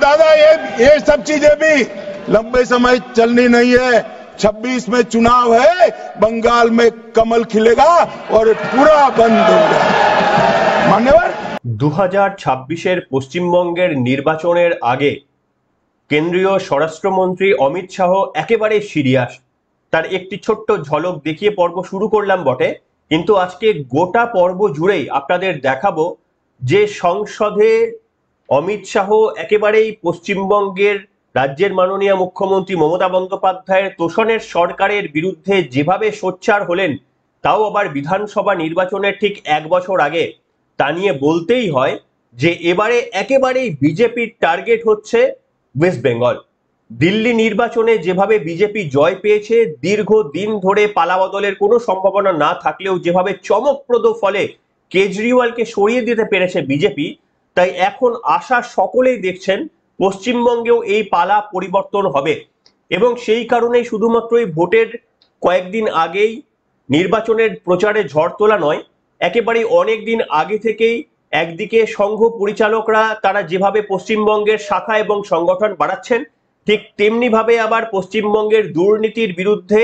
दादा ये सब चीजें भी लंबे समय चलनी नहीं है। 26 में चुनाव है, बंगाल में कमल खिलेगा और पूरा बंद होगा। मान्यवर 2026-এর পশ্চিমবঙ্গের নির্বাচনের আগে কেন্দ্রীয় স্বরাষ্ট্রমন্ত্রী অমিত শাহ একেবারে সিরিয়াস। তার একটি ছোট্ট ঝলক দেখিয়ে পর্ব শুরু করলাম বটে, কিন্তু আজকে গোটা পর্ব জুড়েই আপনাদের দেখাবো যে সংসদে অমিত শাহ একেবারেই পশ্চিমবঙ্গের রাজ্যের মাননীয় মুখ্যমন্ত্রী মমতা বন্দ্যোপাধ্যায়ের তোষণের সরকারের বিরুদ্ধে যেভাবে সোচ্চার হলেন, তাও আবার বিধানসভা নির্বাচনের ঠিক 1 বছর আগে। তা নিয়ে বলতেই হয় যে এবারে একেবারেই বিজেপির টার্গেট হচ্ছে ওয়েস্ট বেঙ্গল। দিল্লি নির্বাচনে যেভাবে বিজেপি জয় পেয়েছে, দীর্ঘদিন ধরে পালাবদলের কোনো সম্ভাবনা না থাকলেও যেভাবে চমকপ্রদ ফলে কেজরিওয়ালকে সরিয়ে দিতে পেরেছে বিজেপি, তাই এখন আশা সকলেই দেখছেন পশ্চিমবঙ্গেও এই পালা পরিবর্তন হবে। এবং সেই কারণেই শুধুমাত্র এই ভোটের কয়েকদিন আগেই নির্বাচনের প্রচারে ঝড় তোলা নয়, একেবারেই অনেক দিন আগে থেকেই একদিকে সংঘ পরিচালকরা তারা যেভাবে পশ্চিমবঙ্গের শাখা এবং সংগঠন বাড়াচ্ছেন, ঠিক তেমনি ভাবে আবার পশ্চিমবঙ্গের দুর্নীতির বিরুদ্ধে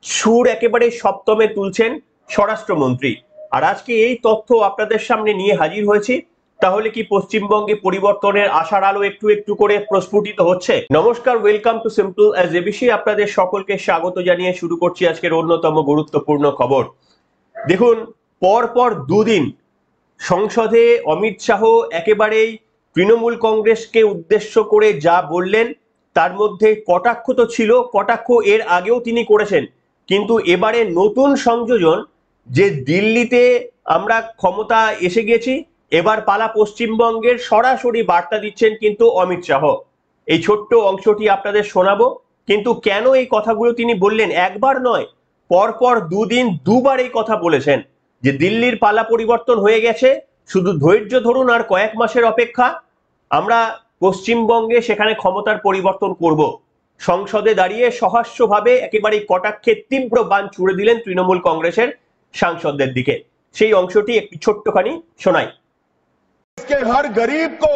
সুর একেবারে সপ্তমে তুলছেন স্বরাষ্ট্রমন্ত্রী। আর আজকে এই তথ্য আপনাদের সামনে নিয়ে হাজির হয়েছি। তাহলে কি পশ্চিমবঙ্গে পরিবর্তনের আশার আলো একটু একটু করে প্রস্ফুটিত হচ্ছে? নমস্কার, welcome to simple as ABC. আপনাদের সকলকে স্বাগত জানিয়ে শুরু করছি আজকের অন্যতম গুরুত্বপূর্ণ খবর। দেখুন, পরপর দুদিন সংসদে অমিত শাহ একেবারেই তৃণমূল কংগ্রেসকে উদ্দেশ্য করে যা বললেন, তার মধ্যে কটাক্ষ তো ছিল, কটাক্ষ এর আগেও তিনি করেছেন, কিন্তু এবারে নতুন সংযোজন যে দিল্লিতে আমরা ক্ষমতা এসে গেছি, এবার পালা পশ্চিমবঙ্গের, সরাসরি বার্তা দিচ্ছেন কিন্তু অমিত শাহ। এই ছোট্ট অংশটি আপনাদের শোনাবো। কিন্তু কেন এই কথাগুলো তিনি বললেন, একবার নয়, পরপর দুদিন দুবার এই কথা বলেছেন যে দিল্লির পালা পরিবর্তন হয়ে গেছে, শুধু ধৈর্য ধরুন, আর কয়েক মাসের অপেক্ষা, আমরা পশ্চিমবঙ্গে সেখানে ক্ষমতার পরিবর্তন করব। সংসদে দাঁড়িয়ে সহাস্যভাবে একেবারে কটাক্ষে তীব্র বাণ ছুড়ে দিলেন তৃণমূল কংগ্রেসের সাংসদদের দিকে। সেই অংশটি একটি ছোট্টখানি শোনাই। के हर गरीब को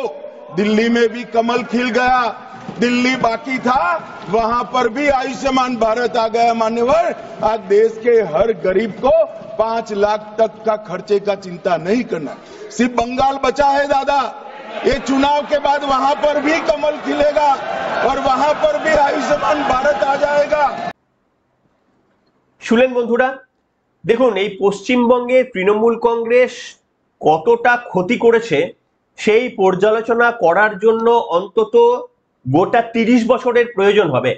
दिल्ली में भी कमल खिल गया, दिल्ली बाकी था वहां पर भी आयुष्मान भारत आ गया। मान्यवर, आज देश के हर गरीब को 5 लाख तक का खर्चे का चिंता नहीं करना। सिर्फ बंगाल बचा है दादा, ये चुनाव के बाद वहां पर भी कमल खिलेगा और वहां पर भी आयुष्मान भारत आ जाएगा। শুনলেন বন্ধুরা, দেখুন এই পশ্চিমবঙ্গে তৃণমূল কংগ্রেস কতটা ক্ষতি করেছে সেই পর্যালোচনা করার জন্য অন্তত গোটা 30 বছরের প্রয়োজন হবে।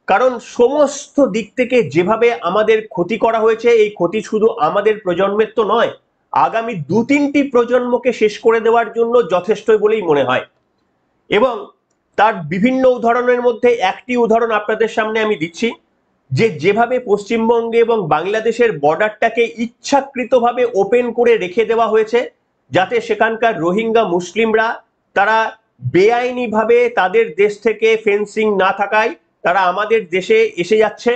কারণ সমস্ত দিক থেকে যেভাবে আমাদের ক্ষতি করা হয়েছে, এই ক্ষতি শুধু আমাদের প্রজন্মের তো নয়, আগামী 2-3টি প্রজন্মকে শেষ করে দেওয়ার জন্য যথেষ্ট বলেই মনে হয়। এবং তার বিভিন্ন উদাহরণের মধ্যে একটি উদাহরণ আপনাদের সামনে আমি দিচ্ছি, যে যেভাবে পশ্চিমবঙ্গে এবং বাংলাদেশের বর্ডারটাকে ইচ্ছাকৃতভাবে ওপেন করে রেখে দেওয়া হয়েছে, যাতে সেখানকার রোহিঙ্গা মুসলিমরা তারা বেআইনিভাবে তাদের দেশ থেকে ফেন্সিং না থাকায় তারা আমাদের দেশে এসে যাচ্ছে।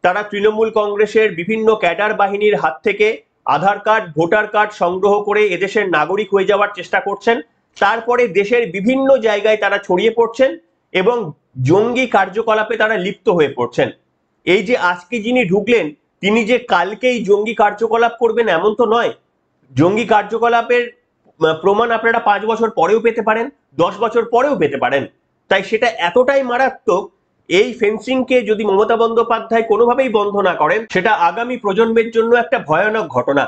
তারা তৃণমূল কংগ্রেসের বিভিন্ন ক্যাডার বাহিনীর হাত থেকে আধার কার্ড, ভোটার কার্ড সংগ্রহ করে এদেশের নাগরিক হয়ে যাওয়ার চেষ্টা করছেন। তারপরে দেশের বিভিন্ন জায়গায় তারা ছড়িয়ে পড়ছেন এবং জঙ্গি কার্যকলাপে তারা লিপ্ত হয়ে পড়ছেন। এই যে আজকে যিনি ঢুকলেন, তিনি যে কালকেই জঙ্গি কার্যকলাপ করবেন এমন তো নয়। জঙ্গি কার্যকলাপের প্রমাণ আপনারা 5 বছর পরেও পেতে পারেন, 10 বছর পরেও পেতে পারেন। তাই সেটা এতটাই মারাত্মক, এই ফেন্সিংকে যদি মমতা বন্দ্যোপাধ্যায় কোনোভাবেই বন্ধ না করেন, সেটা আগামী প্রজন্মের জন্য একটা ভয়ানক ঘটনা।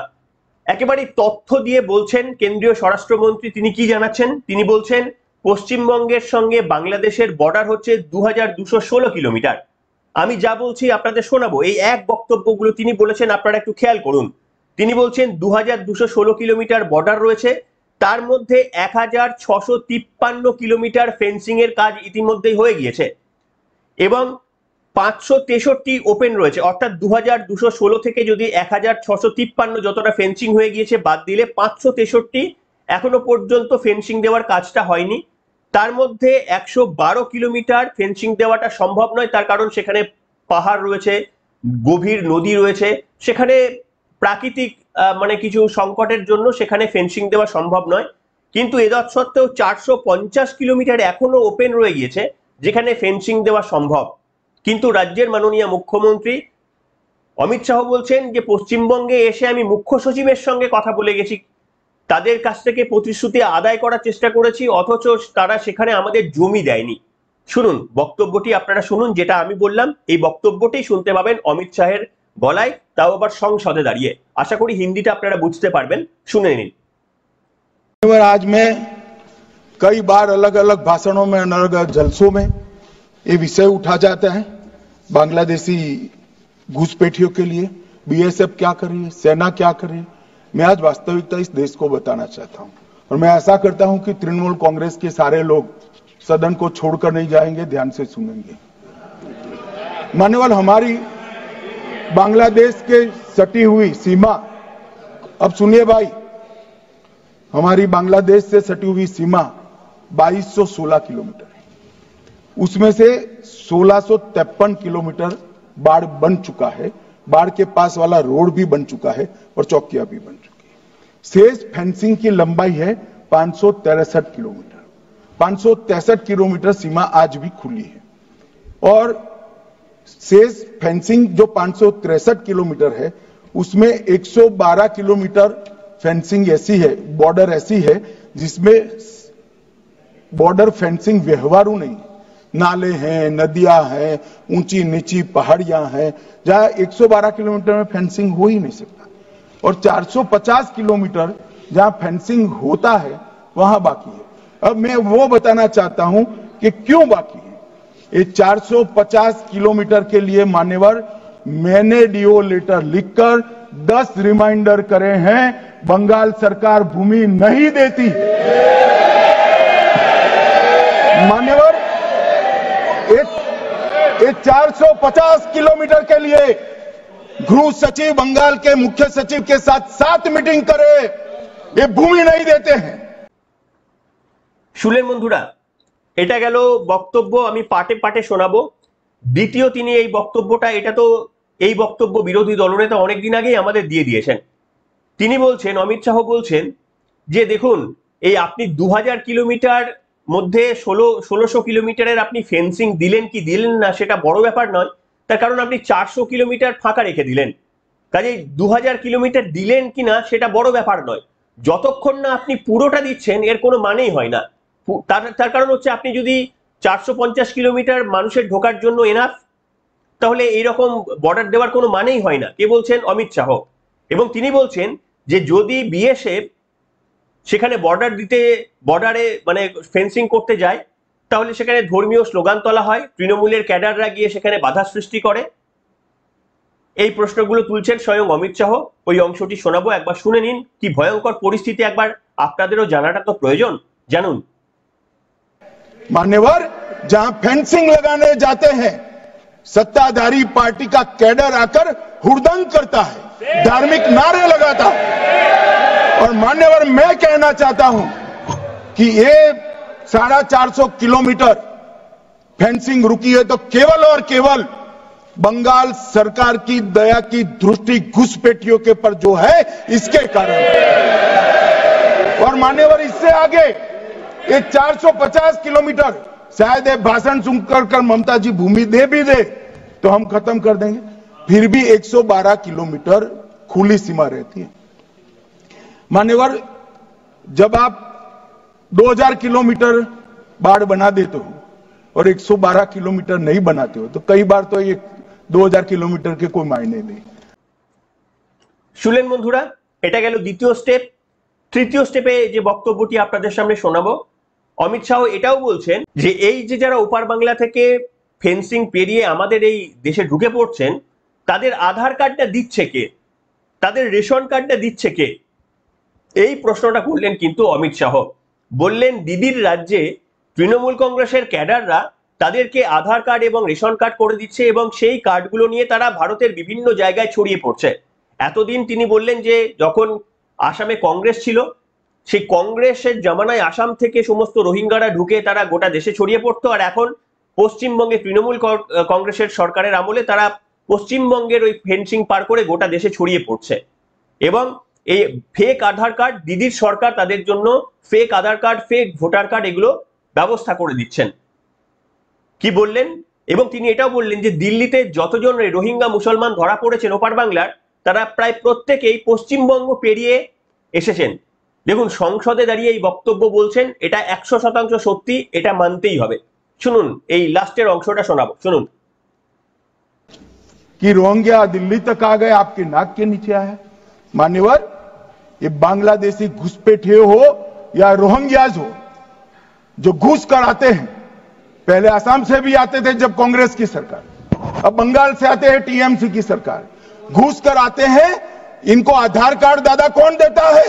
একেবারে তথ্য দিয়ে বলছেন কেন্দ্রীয় স্বরাষ্ট্রমন্ত্রী। তিনি কি জানাচ্ছেন? তিনি বলছেন পশ্চিমবঙ্গের সঙ্গে বাংলাদেশের বর্ডার হচ্ছে 2216 কিলোমিটার। আমি যা বলছি আপনাদের শোনাবো, এই এক বক্তব্যগুলো তিনি বলেছেন, আপনারা একটু খেয়াল করুন। তিনি বলছেন 2216 কিলোমিটার বর্ডার রয়েছে, তার মধ্যে 1653 কিলোমিটার ফেন্সিং এর কাজ ইতিমধ্যেই হয়ে গিয়েছে এবং 563 ওপেন রয়েছে। অর্থাৎ 2216 থেকে যদি 1653 যতটা ফেন্সিং হয়ে গিয়েছে বাদ দিলে 563 এখনো পর্যন্ত ফেন্সিং দেওয়ার কাজটা হয়নি। তার মধ্যে 112 কিলোমিটার ফেন্সিং দেওয়াটা সম্ভব নয়, তার কারণ সেখানে পাহাড় রয়েছে, গভীর নদী রয়েছে, সেখানে প্রাকৃতিক কিছু সংকটের জন্য সেখানে ফেন্সিং দেওয়া সম্ভব নয়। কিন্তু এতৎসত্ত্বেও 450 কিলোমিটার এখনো ওপেন রয়ে গিয়েছে যেখানে ফেন্সিং দেওয়া সম্ভব। কিন্তু রাজ্যের মাননীয় মুখ্যমন্ত্রী অমিত শাহ বলছেন যে পশ্চিমবঙ্গে এসে আমি মুখ্য সচিবের সঙ্গে কথা বলে গেছি, তাদের কাছ থেকে প্রতিশ্রুতি আদায় করার চেষ্টা করেছি, অথচ তারা সেখানে আমাদের জমি দেয়নি। শুনুন বক্তব্যটি, আপনারা শুনুন, যেটা আমি বললাম এই বক্তব্যটি শুনতে পাবেন অমিত শাহের গলায়, তাও আবার সংসদে দাঁড়িয়ে। আশা করি হিন্দিটা আপনারা বুঝতে পারবেন, শুনে নিন। आज मैं कई बार अलग अलग भाषणों में, अलग अलग जलसों में ये विषय उठा जाता है बांग्लादेशी घुसपैठियों के लिए बीएसएफ क्या कर रही है, सेना क्या कर रही है। मैं आज वास्तविकता इस देश को बताना चाहता हूं और मैं ऐसा करता हूं कि तृणमूल कांग्रेस के सारे लोग सदन को छोड़कर नहीं जाएंगे, ध्यान से सुनेंगे। मान्यवर, हमारी बांग्लादेश के सटी हुई सीमा, अब सुनिए भाई, हमारी बांग्लादेश से सटी हुई सीमा 2216 किलोमीटर है। उसमें से 1653 किलोमीटर बाढ़ बन चुका है, बाढ़ के पास वाला रोड भी बन चुका है और चौकियां भी बन चुकी है। शेष फेंसिंग की लंबाई है 563 किलोमीटर। 563 किलोमीटर सीमा आज भी खुली है और शेष फेंसिंग जो 563 किलोमीटर है उसमें 112 किलोमीटर फेंसिंग ऐसी है, बॉर्डर ऐसी है जिसमें बॉर्डर फेंसिंग व्यवहारू नहीं, नाले हैं, नदियां हैं, ऊंची नीची पहाड़ियां हैं, जहां 112 किलोमीटर में फेंसिंग हो ही नहीं सकता और 450 किलोमीटर जहां फेंसिंग होता है वहां बाकी है। अब मैं वो बताना चाहता हूं कि क्यों बाकी है। ये 450 किलोमीटर के लिए मान्यवर मैंने डीओ लेटर लिखकर 10 रिमाइंडर करे हैं, बंगाल सरकार भूमि नहीं देती। मान्यवर, 450 किलोमीटर के लिए गृह सचिव बंगाल के मुख्य सचिव के साथ 7 मीटिंग करे, ये भूमि नहीं देते हैं। শুনলেন বন্ধুরা, এটা গেল বক্তব্য, আমি পাটে পাটে শোনাবো। দ্বিতীয় তিনি এই বক্তব্যটা, এটা তো এই বক্তব্য বিরোধী দলনেতা অনেকদিন আগেই আমাদের দিয়ে দিয়েছেন। তিনি বলছেন, অমিত শাহ বলছেন যে দেখুন, এই আপনি 2000 কিলোমিটার মধ্যে 1600 কিলোমিটারের আপনি ফেন্সিং দিলেন কি দিলেন না সেটা বড় ব্যাপার নয়, তার কারণ আপনি 400 কিলোমিটার ফাঁকা রেখে দিলেন। কাজেই 2000 কিলোমিটার দিলেন কিনা সেটা বড় ব্যাপার নয়, যতক্ষণ না আপনি পুরোটা দিচ্ছেন এর কোনো মানেই হয় না। তার কারণ হচ্ছে আপনি যদি 450 কিলোমিটার মানুষের ঢোকার জন্য এনাফ, তাহলে এইরকম বর্ডার দেওয়ার কোনো মানেই হয় না। কে বলছেন? অমিত শাহ। এবং তিনি বলছেন যে যদি বিএসএফ সেখানে বর্ডারে মানে ফেন্সিং করতে যায় তাহলে সেখানে ধর্মীয় স্লোগান তোলা হয়, তৃণমূলের ক্যাডাররা গিয়ে সেখানে বাধা সৃষ্টি করে। এই প্রশ্নগুলো তুলছেন স্বয়ং অমিত শাহ। ওই অংশটি শোনাবো, একবার শুনে নিন। কি ভয়ঙ্কর পরিস্থিতি একবার আপনাদেরও জানাটা তো প্রয়োজন, জানুন। मान्यवर, जहां फेंसिंग लगाने जाते हैं सत्ताधारी पार्टी का कैडर आकर हुड़दंग करता है, धार्मिक नारे लगाता है। और मान्यवर, मैं कहना चाहता हूं कि ये 450 किलोमीटर फेंसिंग रुकी है तो केवल और केवल बंगाल सरकार की दया की दृष्टि घुसपैठियों के पर जो है इसके कारण। और मान्यवर, इससे आगे ये 450 किलोमीटर शायद ये भाषण सुनकर ममता जी भूमि दे भी दे तो हम खत्म कर देंगे, फिर भी 112 किलोमीटर खुली सीमा रहती है। मान्यवर, जब आप 2000 किलोमीटर बाढ़ बना देते हो और 112 किलोमीटर नहीं बनाते हो तो कई बार तो ये 2000 किलोमीटर के कोई मायने नहीं। শুনলেন বন্ধুরা, এটা গেল দ্বিতীয় স্টেপ। তৃতীয় স্টেপে যে বক্তব্যটি আপনাদের সামনে শোনাবো, অমিত শাহ এটাও বলছেন যে এই যে যারা ওপার বাংলা থেকে ফেন্সিং পেরিয়ে আমাদের এই দেশে ঢুকে পড়ছেন তাদের আধার কার্ডটা দিচ্ছে কে, তাদের রেশন কার্ডটা দিচ্ছে কে, এই প্রশ্নটা করলেন কিন্তু অমিত শাহ। বললেন দিদির রাজ্যে তৃণমূল কংগ্রেসের ক্যাডাররা তাদেরকে আধার কার্ড এবং রেশন কার্ড করে দিচ্ছে এবং সেই কার্ডগুলো নিয়ে তারা ভারতের বিভিন্ন জায়গায় ছড়িয়ে পড়ছে। এতদিন তিনি বললেন যে যখন আসামে কংগ্রেস ছিল সেই কংগ্রেসের জামানায় আসাম থেকে সমস্ত রোহিঙ্গারা ঢুকে তারা গোটা দেশে ছড়িয়ে পড়তো, আর এখন পশ্চিমবঙ্গে তৃণমূল কংগ্রেসের সরকারের আমলে তারা পশ্চিমবঙ্গের ওই ফেন্সিং পার করে গোটা দেশে ছড়িয়ে পড়ছে। এবং এই ফেক আধার কার্ড, দিদির সরকার তাদের জন্য ফেক আধার কার্ড, ফেক ভোটার কার্ড এগুলো ব্যবস্থা করে দিচ্ছেন। কি বললেন? এবং তিনি এটাও বললেন যে দিল্লিতে যতজন রোহিঙ্গা মুসলমান ধরা পড়েছেন ওপার বাংলার, তারা প্রায় প্রত্যেকেই পশ্চিমবঙ্গ পেরিয়ে এসেছেন। দেখুন, সংসদে দাঁড়িয়ে এই বক্তব্য বলছেন, এটা 100% সত্যি, এটা মানতেই হবে। শুনুন, এই লাস্টের অংশটা শোনাবো, শুনুন। कि रोहिंग्या दिल्ली तक आ गए, आपके नाक के नीचे आया। मान्यवर, ये बांग्लादेशी घुसपैठिए हो या रोहिंग्याज हो जो घुस कर आते हैं, पहले असम से भी आते थे जब कांग्रेस की सरकार, अब बंगाल से आते हैं टीएमसी की सरकार, घुस कर आते हैं। इनको आधार कार्ड दादा कौन देता है?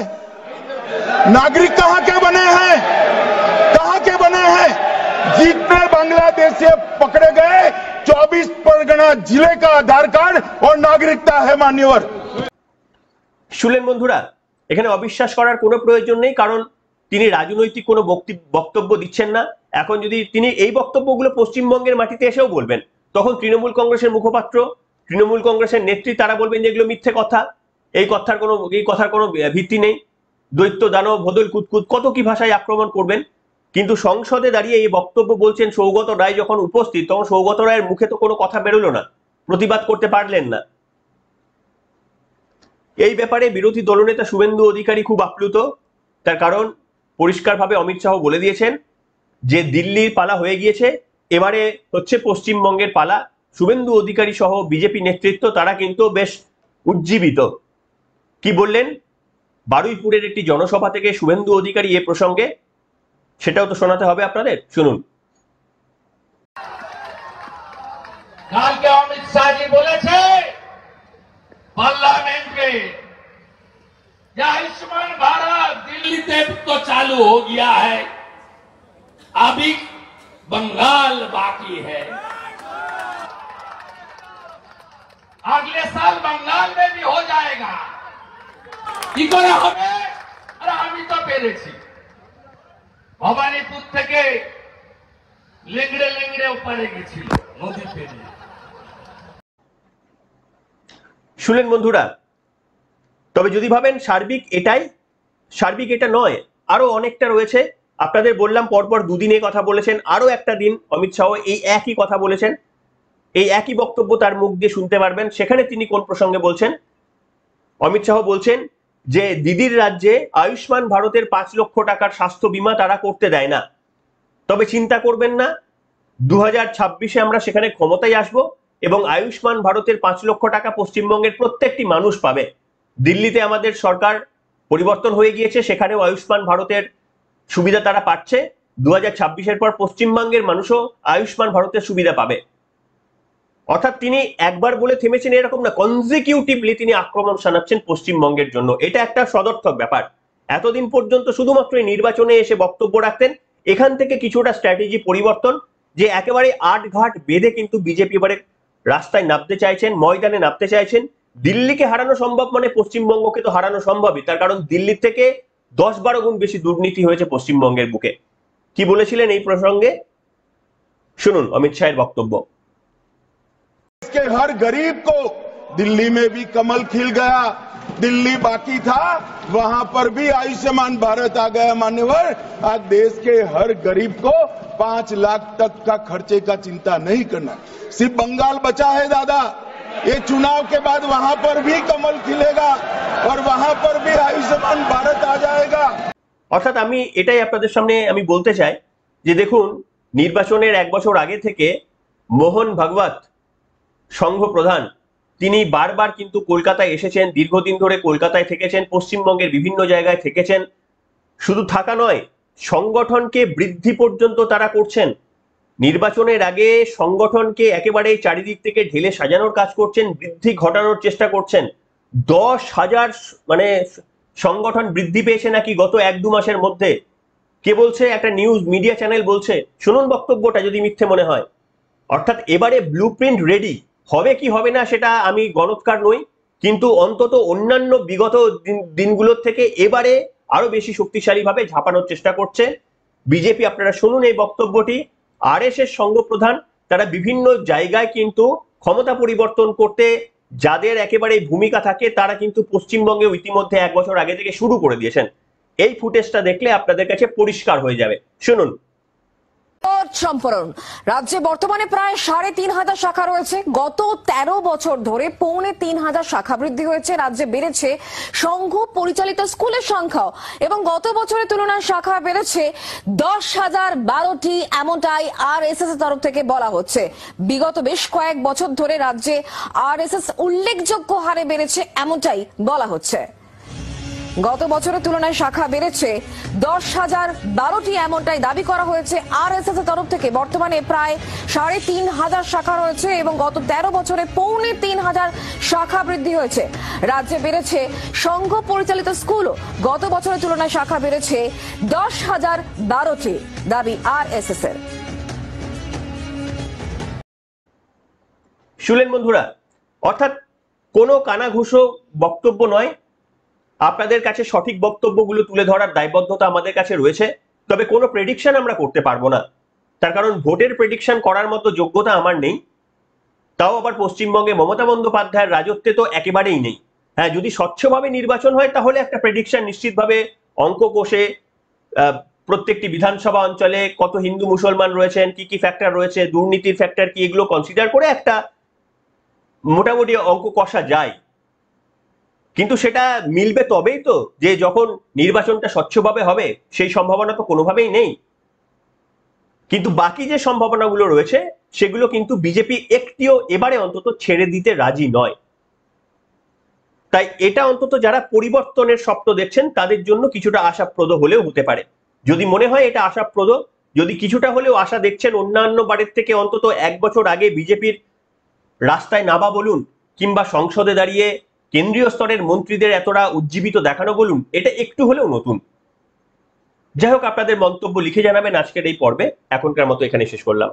नागरिक कहां के बने हैं? कहां के बने हैं? जितने बांग्लादेश से पकड़े गए 24 परगना जिले का आधार कार्ड और नागरिकता है। मान्यवर, শুনলেন বন্ধুরা, এখানে অবিশ্বাস করার কোনো প্রয়োজন নেই, কারণ তিনি রাজনৈতিক কোনো বক্তব্য দিচ্ছেন না। এখন যদি তিনি এই বক্তব্যগুলো পশ্চিমবঙ্গের মাটিতে এসেও বলবেন, তখন তৃণমূল কংগ্রেসের মুখপাত্র, তৃণমূল কংগ্রেসের নেত্রী তারা বলবেন যে এগুলো মিথ্যে কথা, এই কথার কোনো ভিত্তি নেই, দৈত্য দানব ভদল কুতকুত কত কি ভাষায় আক্রমণ করবেন। কিন্তু সংসদে দাঁড়িয়ে এই বক্তব্য বলছেন সৌগত রায় যখন উপস্থিত, তখন সৌগত রায়ের মুখে তো কোনো কথা বেরোলো না, প্রতিবাদ করতে পারলেন না। এই ব্যাপারে বিরোধী দলনেতা শুভেন্দু অধিকারী খুব আপ্লুত। তার কারণ পরিষ্কারভাবে অমিত শাহ বলে দিয়েছেন যে দিল্লির পালা হয়ে গিয়েছে, এবারে হচ্ছে পশ্চিমবঙ্গের পালা। শুভেন্দু অধিকারী সহ বিজেপি নেতৃত্ব তারা কিন্তু বেশ উজ্জীবিত। কি বললেন বারুইপুরের একটি জনসভা থেকে শুভেন্দু অধিকারী এ প্রসঙ্গে, সেটাও তো শোনাতে হবে আপনাদের, শুনুন। কালকে অমিত শাহজি বলেছে पार्लियामेंट में आयुष्मान भारत दिल्ली से तो चालू हो गया है, अभी बंगाल बाकी है। अगले साल बंगाल में भी हो जाएगा। কি করে হবে? আরে আমি তো পেরেছি, ভবানীপুর থেকে লেংড়ে লেংড়ে ওপারে গেছিল নদী পেরিয়ে। শুনলেন বন্ধুরা, তবে যদি ভাবেন সার্বিক এটা নয়, আরো অনেকটা রয়েছে। আপনাদের বললাম পরপর দুদিনে কথা বলেছেন, আরো একটা দিন অমিত শাহ এই একই কথা বলেছেন, এই একই বক্তব্য তার মুখ দিয়ে শুনতে পারবেন। সেখানে তিনি কোন প্রসঙ্গে বলছেন? অমিত শাহ বলছেন যে দিদির রাজ্যে আয়ুষ্মান ভারতের 5 লক্ষ টাকার স্বাস্থ্য বীমা তারা করতে দেয় না, তবে চিন্তা করবেন না, 2026-এ আমরা সেখানে ক্ষমতায় আসবো এবং আয়ুষ্মান ভারতের 5 লক্ষ টাকা পশ্চিমবঙ্গের প্রত্যেকটি মানুষ পাবে। দিল্লিতে আমাদের সরকার পরিবর্তন হয়ে গিয়েছে, সেখানেও আয়ুষ্মান ভারতের সুবিধা তারা পাচ্ছে। 2026-এর পর পশ্চিমবঙ্গের মানুষও আয়ুষ্মান ভারতের সুবিধা পাবে। অর্থাৎ তিনি একবার বলে থেমেছেন এরকম না, কনজিকিউটিভলি তিনি আক্রমণ শানাচ্ছেন পশ্চিমবঙ্গের জন্য। এটা একটা সদর্থক ব্যাপার। এতদিন পর্যন্ত শুধুমাত্র নির্বাচনে এসে বক্তব্য রাখতেন, এখান থেকে কিছুটা স্ট্র্যাটেজি পরিবর্তন, যে একেবারে আটঘাট বেঁধে কিন্তু বিজেপি এবারে রাস্তায় নামতে চাইছেন, ময়দানে নামতে চাইছেন। দিল্লিকে হারানো সম্ভব মানে পশ্চিমবঙ্গকে তো হারানো সম্ভবই, তার কারণ দিল্লির থেকে 10-12 গুণ বেশি দুর্নীতি হয়েছে পশ্চিমবঙ্গের বুকে। কি বলেছিলেন এই প্রসঙ্গে? শুনুন অমিত শাহের বক্তব্য। के हर गरीब को दिल्ली में भी कमल खिल गया, दिल्ली बाकी था वहां पर भी आयुष्मान भारत आ गया। मान्यवर, आज देश के हर गरीब को 5 लाख तक का खर्चे का चिंता नहीं करना। सिर्फ बंगाल बचा है दादा, ये चुनाव के बाद वहां पर भी कमल खिलेगा और वहां पर भी आयुष्मान भारत आ जाएगा। অর্থাৎ আমি এটাই আপনাদের সামনে আমি বলতে চাই যে দেখুন, নির্বাচনের 1 বছর আগে থেকে মোহন ভাগবত সংঘ প্রধান তিনি বারবার কিন্তু কলকাতায় এসেছেন, দীর্ঘদিন ধরে কলকাতায় থেকেছেন, পশ্চিমবঙ্গের বিভিন্ন জায়গায় থেকেছেন। শুধু থাকা নয়, সংগঠনকে বৃদ্ধি পর্যন্ত তারা করছেন। নির্বাচনের আগে সংগঠনকে একেবারে চারিদিক থেকে ঢেলে সাজানোর কাজ করছেন, বৃদ্ধি ঘটানোর চেষ্টা করছেন। 10,000 মানে সংগঠন বৃদ্ধি পেয়েছে নাকি গত 1-2 মাসের মধ্যে। কে বলছে? একটা নিউজ মিডিয়া চ্যানেল বলছে। শুনুন বক্তব্যটা, যদি মিথ্যে মনে হয়। অর্থাৎ এবারে ব্লুপ্রিন্ট রেডি হবে কি হবে না সেটা আমি গণৎকার নই, কিন্তু অন্তত অন্যান্য বিগত দিনগুলোর থেকে এবারে আরো বেশি শক্তিশালীভাবে ঝাঁপানোর চেষ্টা করছে বিজেপি। আপনারা শুনুন এই বক্তব্যটি। আরএসএস সংঘ প্রধান তারা বিভিন্ন জায়গায় কিন্তু ক্ষমতা পরিবর্তন করতে যাদের একেবারে ভূমিকা থাকে তারা কিন্তু পশ্চিমবঙ্গে ইতিমধ্যে 1 বছর আগে থেকে শুরু করে দিয়েছেন। এই ফুটেজটা দেখলে আপনাদের কাছে পরিষ্কার হয়ে যাবে, শুনুন। সম্প্রসারণ রাজ্যে বর্তমানে প্রায় ৩,৫০০ শাখা রয়েছে। গত ১৩ বছর ধরে ৩,৫০০ শাখা বৃদ্ধি হয়েছে। রাজ্যে বেড়েছে সংঘ পরিচালিত স্কুলের সংখ্যাও, এবং গত বছরের তুলনায় শাখা বেড়েছে ১০,০১২টি, এমনটাই আরএসএস এর তরফ থেকে বলা হচ্ছে। বিগত বেশ কয়েক বছর ধরে রাজ্যে আরএসএস উল্লেখযোগ্য হারে বেড়েছে, এমনটাই বলা হচ্ছে। গত বছরের তুলনায় শাখা বেড়েছে ১০,০১২টি, এমনটাই দাবি করা হয়েছে আরএসএস এর তরফ থেকে। বর্তমানে প্রায় ৩,৫০০ শাখা রয়েছে এবং গত ১৩ বছরে ৩,৫০০ শাখা বৃদ্ধি হয়েছে। রাজ্যে বেড়েছে সংঘ পরিচালিত স্কুলও। গত বছরের তুলনায় শাখা বেড়েছে ১০,০১২টি, দাবি আরএসএস এর। শুনলেন বন্ধুরা, অর্থাৎ কোনো কানাঘুষো বক্তব্য নয়, আপনাদের কাছে সঠিক বক্তব্যগুলো তুলে ধরার দায়বদ্ধতা আমাদের কাছে রয়েছে। তবে কোনো প্রেডিকশন আমরা করতে পারবো না, তার কারণ ভোটের প্রেডিকশন করার মতো যোগ্যতা আমার নেই। তাও আবার পশ্চিমবঙ্গে মমতা বন্দ্যোপাধ্যায়ের রাজত্বে তো একেবারেই নেই। হ্যাঁ, যদি স্বচ্ছভাবে নির্বাচন হয় তাহলে একটা প্রেডিকশন নিশ্চিতভাবে অঙ্ক কষে প্রত্যেকটি বিধানসভা অঞ্চলে কত হিন্দু মুসলমান রয়েছেন, কি কি ফ্যাক্টর রয়েছে, দুর্নীতির ফ্যাক্টর কি, এগুলো কনসিডার করে একটা মোটামুটি অঙ্ক কষা যায়। কিন্তু সেটা মিলবে তবেই তো, যে যখন নির্বাচনটা স্বচ্ছভাবে হবে। সেই সম্ভাবনা তো কোনোভাবেই নেই। কিন্তু বাকি যে সম্ভাবনাগুলো রয়েছে সেগুলো কিন্তু বিজেপি একটিও এবারে অন্তত ছেড়ে দিতে রাজি নয়। তাই এটা অন্তত যারা পরিবর্তনের স্বপ্ন দেখছেন তাদের জন্য কিছুটা আশাপ্রদ হলেও হতে পারে। যদি মনে হয় এটা আশাপ্রদ, যদি কিছুটা হলেও আশা দেখছেন অন্যান্য বারের থেকে, অন্তত 1 বছর আগে বিজেপির রাস্তায় নামা বলুন কিংবা সংসদে দাঁড়িয়ে কেন্দ্রীয় স্তরের মন্ত্রীদের এতটা উজ্জীবিত দেখানো বলুন, এটা একটু হলেও নতুন। যাই হোক, আপনাদের মন্তব্য লিখে জানাবেন আজকের এই পর্বে। এখনকার মতো এখানে শেষ করলাম।